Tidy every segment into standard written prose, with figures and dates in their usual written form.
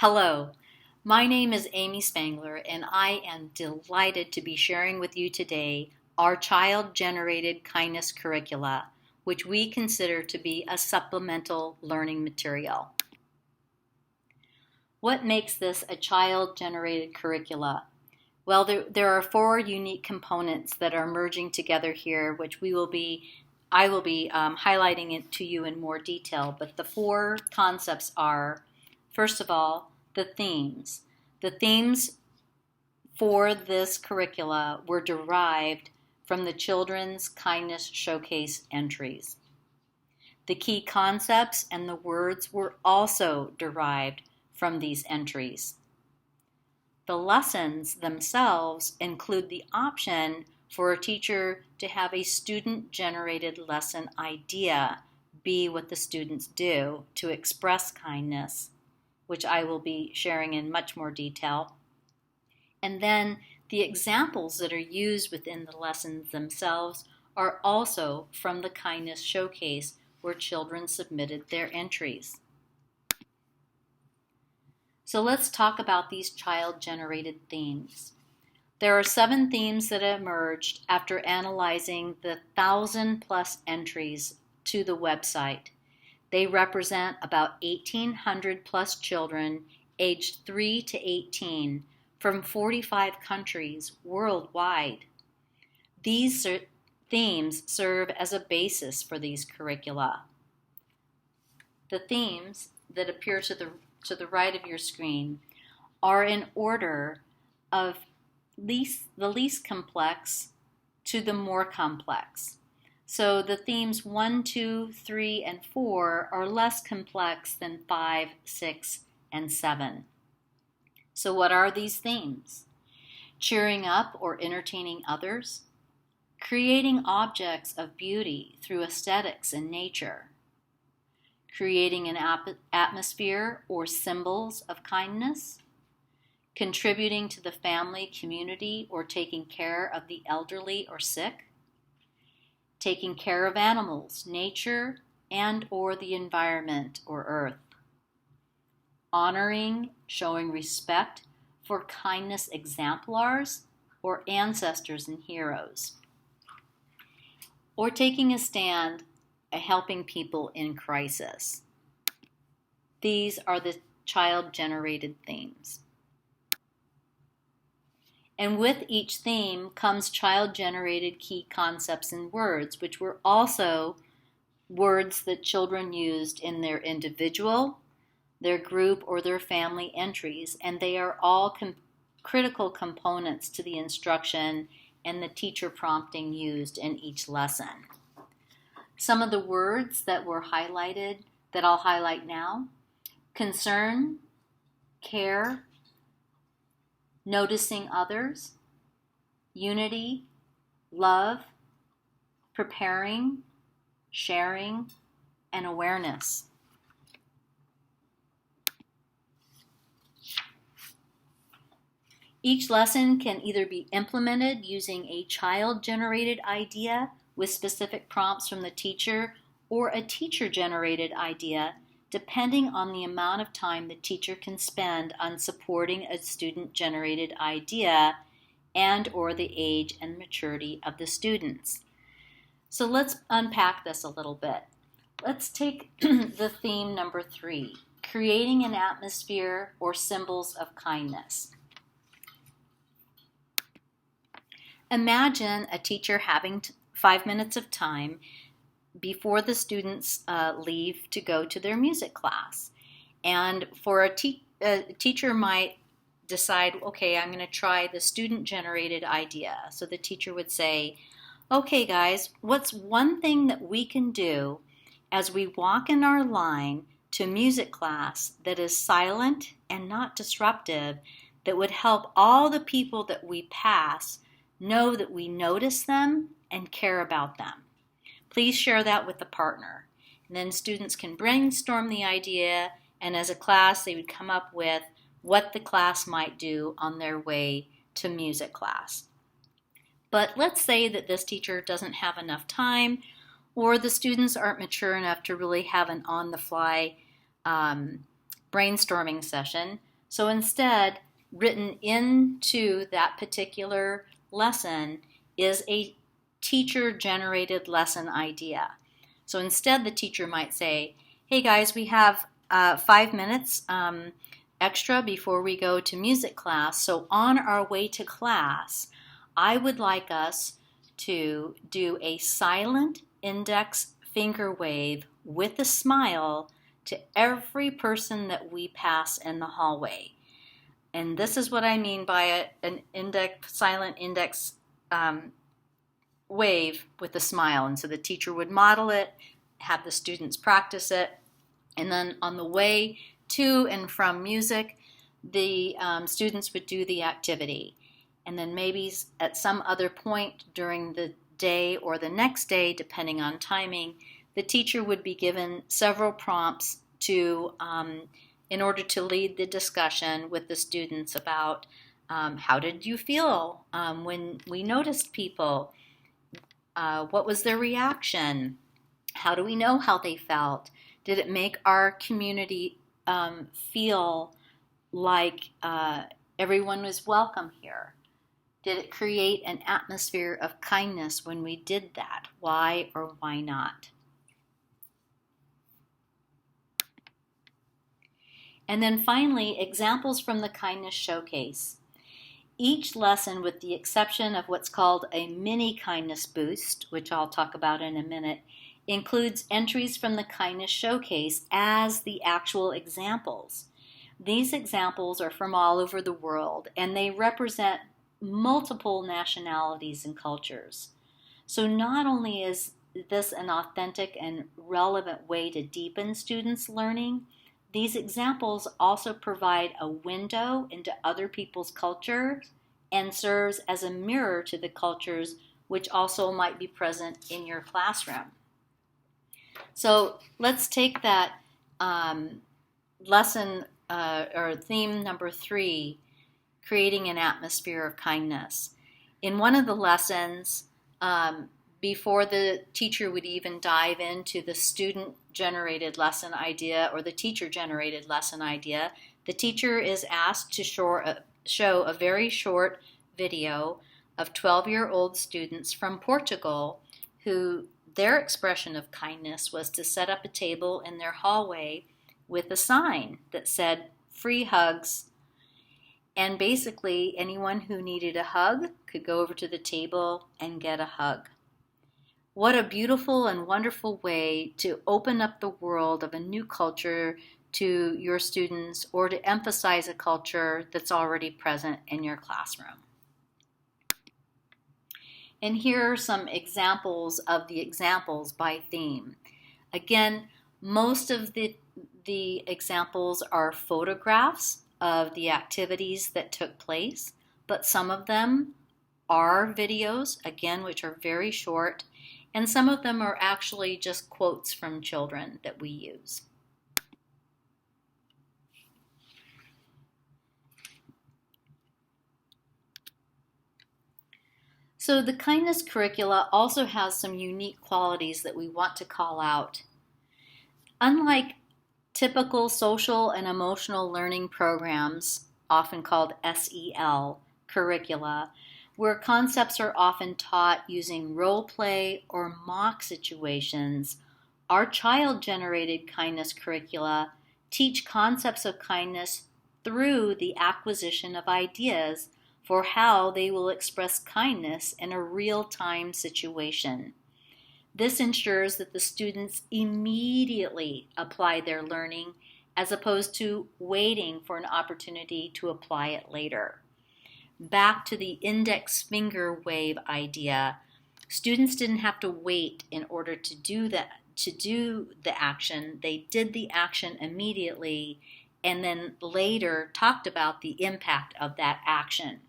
Hello, my name is Amy Spangler, and I am delighted to be sharing with you today our child-generated kindness curricula, which we consider to be a supplemental learning material. What makes this a child-generated curricula? Well, there are four unique components that are merging together here, which I will be highlighting it to you in more detail, but the four concepts are, first of all, the themes. The themes for this curricula were derived from the Children's Kindness Showcase entries. The key concepts and the words were also derived from these entries. The lessons themselves include the option for a teacher to have a student-generated lesson idea be what the students do to express kindness, which I will be sharing in much more detail. And then the examples that are used within the lessons themselves are also from the Kindness Showcase where children submitted their entries. So let's talk about these child-generated themes. There are 7 themes that emerged after analyzing the 1,000+ entries to the website. They represent about 1,800+ children aged 3 to 18 from 45 countries worldwide. These themes serve as a basis for these curricula. The themes that appear to the right of your screen are in order of the least complex to the more complex. So the themes 1, 2, 3, and 4 are less complex than 5, 6, and 7. So what are these themes? Cheering up or entertaining others, creating objects of beauty through aesthetics and nature, creating an atmosphere or symbols of kindness, contributing to the family community or taking care of the elderly or sick, taking care of animals, nature, and or the environment or earth, honoring, showing respect for kindness exemplars or ancestors and heroes, or taking a stand at helping people in crisis. These are the child-generated themes. And with each theme comes child-generated key concepts and words, which were also words that children used in their individual, their group, or their family entries, and they are all critical components to the instruction and the teacher prompting used in each lesson. Some of the words that were highlighted that I'll highlight now: concern, care, noticing others, unity, love, preparing, sharing, and awareness. Each lesson can either be implemented using a child-generated idea with specific prompts from the teacher or a teacher-generated idea, depending on the amount of time the teacher can spend on supporting a student-generated idea and or the age and maturity of the students. So let's unpack this a little bit. Let's take the theme number 3, creating an atmosphere or symbols of kindness. Imagine a teacher having 5 minutes of time before the students leave to go to their music class. And for a teacher might decide, okay, I'm going to try the student-generated idea. So the teacher would say, okay guys, what's one thing that we can do as we walk in our line to music class that is silent and not disruptive, that would help all the people that we pass know that we notice them and care about them? Please share that with the partner. And then students can brainstorm the idea, and as a class they would come up with what the class might do on their way to music class. But let's say that this teacher doesn't have enough time, or the students aren't mature enough to really have an on-the-fly brainstorming session. So instead, written into that particular lesson is a teacher-generated lesson idea. So instead, the teacher might say, hey guys, we have 5 minutes extra before we go to music class. So on our way to class, I would like us to do a silent index finger wave with a smile to every person that we pass in the hallway. And this is what I mean by an silent index wave with a smile. And so the teacher would model it, have the students practice it, and then on the way to and from music, the students would do the activity. And then maybe at some other point during the day or the next day, depending on timing, the teacher would be given several prompts to, in order to lead the discussion with the students about how did you feel when we noticed people? What was their reaction? How do we know how they felt? Did it make our community feel like everyone was welcome here? Did it create an atmosphere of kindness when we did that? Why or why not? And then finally, examples from the kindness showcase. Each lesson, with the exception of what's called a mini kindness boost, which I'll talk about in a minute, includes entries from the kindness showcase as the actual examples. These examples are from all over the world, and they represent multiple nationalities and cultures. So not only is this an authentic and relevant way to deepen students' learning, these examples also provide a window into other people's cultures and serves as a mirror to the cultures which also might be present in your classroom. So let's take that lesson or theme number 3, creating an atmosphere of kindness. In one of the lessons, before the teacher would even dive into the student-generated lesson idea or the teacher-generated lesson idea, the teacher is asked to show a very short video of 12-year-old students from Portugal who their expression of kindness was to set up a table in their hallway with a sign that said, "Free hugs." And basically, anyone who needed a hug could go over to the table and get a hug. What a beautiful and wonderful way to open up the world of a new culture to your students, or to emphasize a culture that's already present in your classroom. And here are some examples of the examples by theme. Again, most of the examples are photographs of the activities that took place, but some of them are videos, again, which are very short, and some of them are actually just quotes from children that we use. So the kindness curricula also has some unique qualities that we want to call out. Unlike typical social and emotional learning programs, often called SEL curricula, where concepts are often taught using role play or mock situations, our child-generated kindness curricula teach concepts of kindness through the acquisition of ideas for how they will express kindness in a real-time situation. This ensures that the students immediately apply their learning as opposed to waiting for an opportunity to apply it later. Back to the index finger wave idea, students didn't have to wait in order to do the action. They did the action immediately and then later talked about the impact of that action.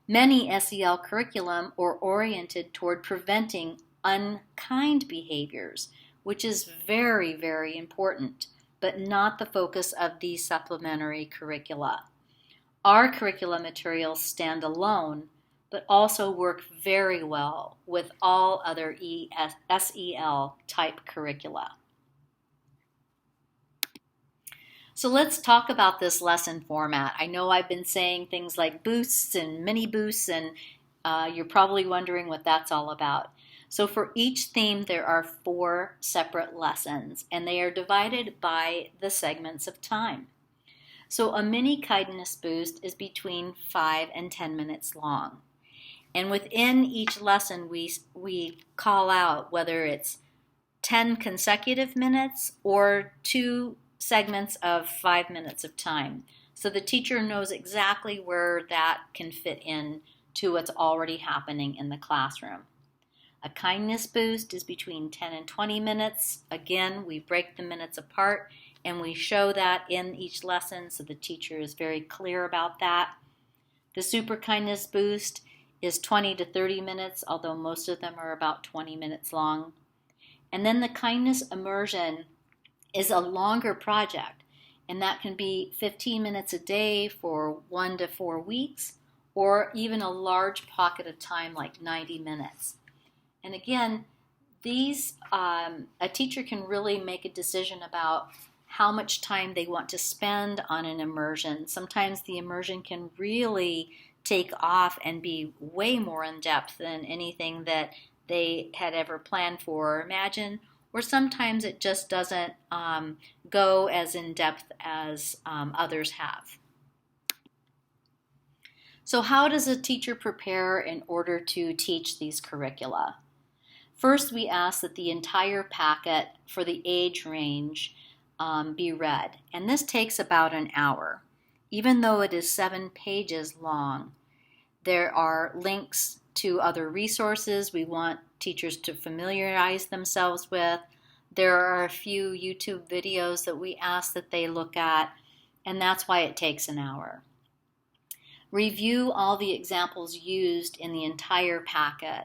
Many SEL curriculum are oriented toward preventing unkind behaviors, which is very, very important, but not the focus of these supplementary curricula. Our curricula materials stand alone, but also work very well with all other SEL type curricula. So let's talk about this lesson format. I know I've been saying things like boosts and mini boosts, and you're probably wondering what that's all about. So for each theme, there are 4 separate lessons, and they are divided by the segments of time. So a mini kindness boost is between 5 and 10 minutes long. And within each lesson, we call out whether it's 10 consecutive minutes or 2 segments of 5 minutes of time. So the teacher knows exactly where that can fit in to what's already happening in the classroom. A kindness boost is between 10 and 20 minutes. Again, we break the minutes apart and we show that in each lesson so the teacher is very clear about that. The super kindness boost is 20 to 30 minutes, although most of them are about 20 minutes long. And then the kindness immersion is a longer project, and that can be 15 minutes a day for 1 to 4 weeks, or even a large pocket of time like 90 minutes. And again, these a teacher can really make a decision about how much time they want to spend on an immersion. Sometimes the immersion can really take off and be way more in depth than anything that they had ever planned for or imagined, or sometimes it just doesn't go as in depth as others have. So how does a teacher prepare in order to teach these curricula? First, we ask that the entire packet for the age range be read, and this takes about an hour. Even though it is 7 pages long, there are links to other resources we want teachers to familiarize themselves with. There are a few YouTube videos that we ask that they look at, and that's why it takes an hour. Review all the examples used in the entire packet.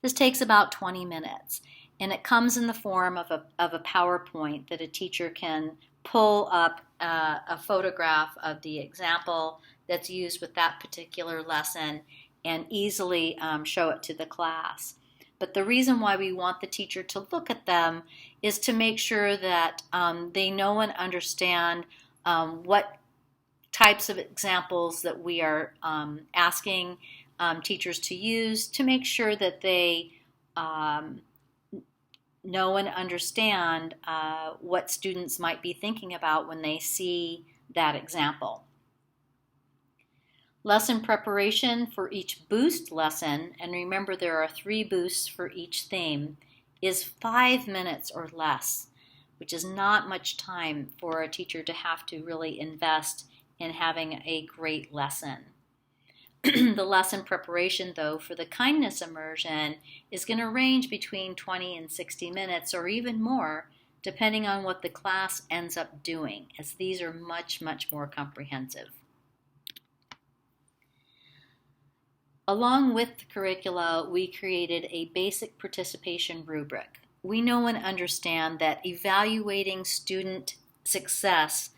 This takes about 20 minutes, and it comes in the form of a PowerPoint that a teacher can pull up a photograph of the example that's used with that particular lesson and easily show it to the class. But the reason why we want the teacher to look at them is to make sure that they know and understand what types of examples that we are asking teachers to use, to make sure that they know and understand what students might be thinking about when they see that example. Lesson preparation for each boost lesson, and remember there are 3 boosts for each theme, is 5 minutes or less, which is not much time for a teacher to have to really invest in having a great lesson. The lesson preparation, though, for the kindness immersion is going to range between 20 and 60 minutes or even more, depending on what the class ends up doing, as these are much, much more comprehensive. Along with the curricula, we created a basic participation rubric. We know and understand that evaluating student success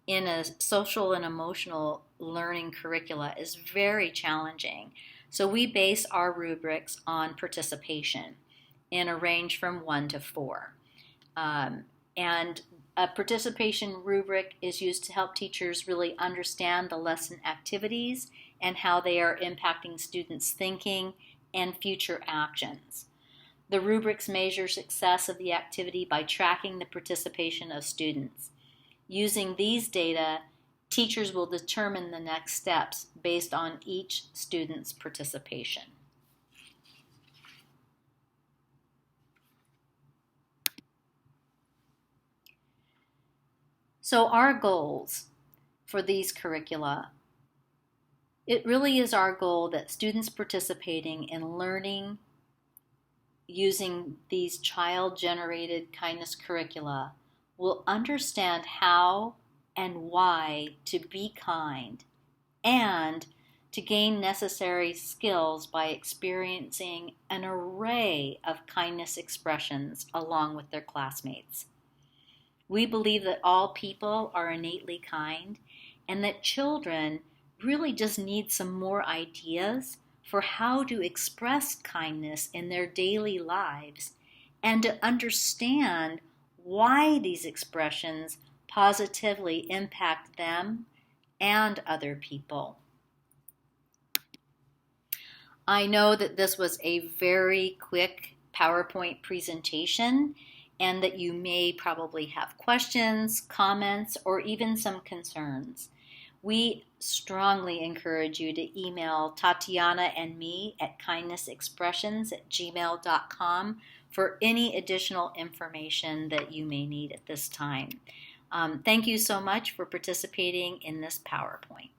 in a social and emotional learning curricula is very challenging. So we base our rubrics on participation in a range from 1 to 4. And a participation rubric is used to help teachers really understand the lesson activities and how they are impacting students' thinking and future actions. The rubrics measure success of the activity by tracking the participation of students. Using these data, teachers will determine the next steps based on each student's participation. So our goals for these curricula, it really is our goal that students participating in learning using these child-generated kindness curricula will understand how and why to be kind and to gain necessary skills by experiencing an array of kindness expressions along with their classmates. We believe that all people are innately kind and that children really just need some more ideas for how to express kindness in their daily lives and to understand why these expressions positively impact them and other people. I know that this was a very quick PowerPoint presentation and that you may probably have questions, comments, or even some concerns. We strongly encourage you to email Tatyana and me at kindnessexpressions@gmail.com for any additional information that you may need at this time. Thank you so much for participating in this PowerPoint.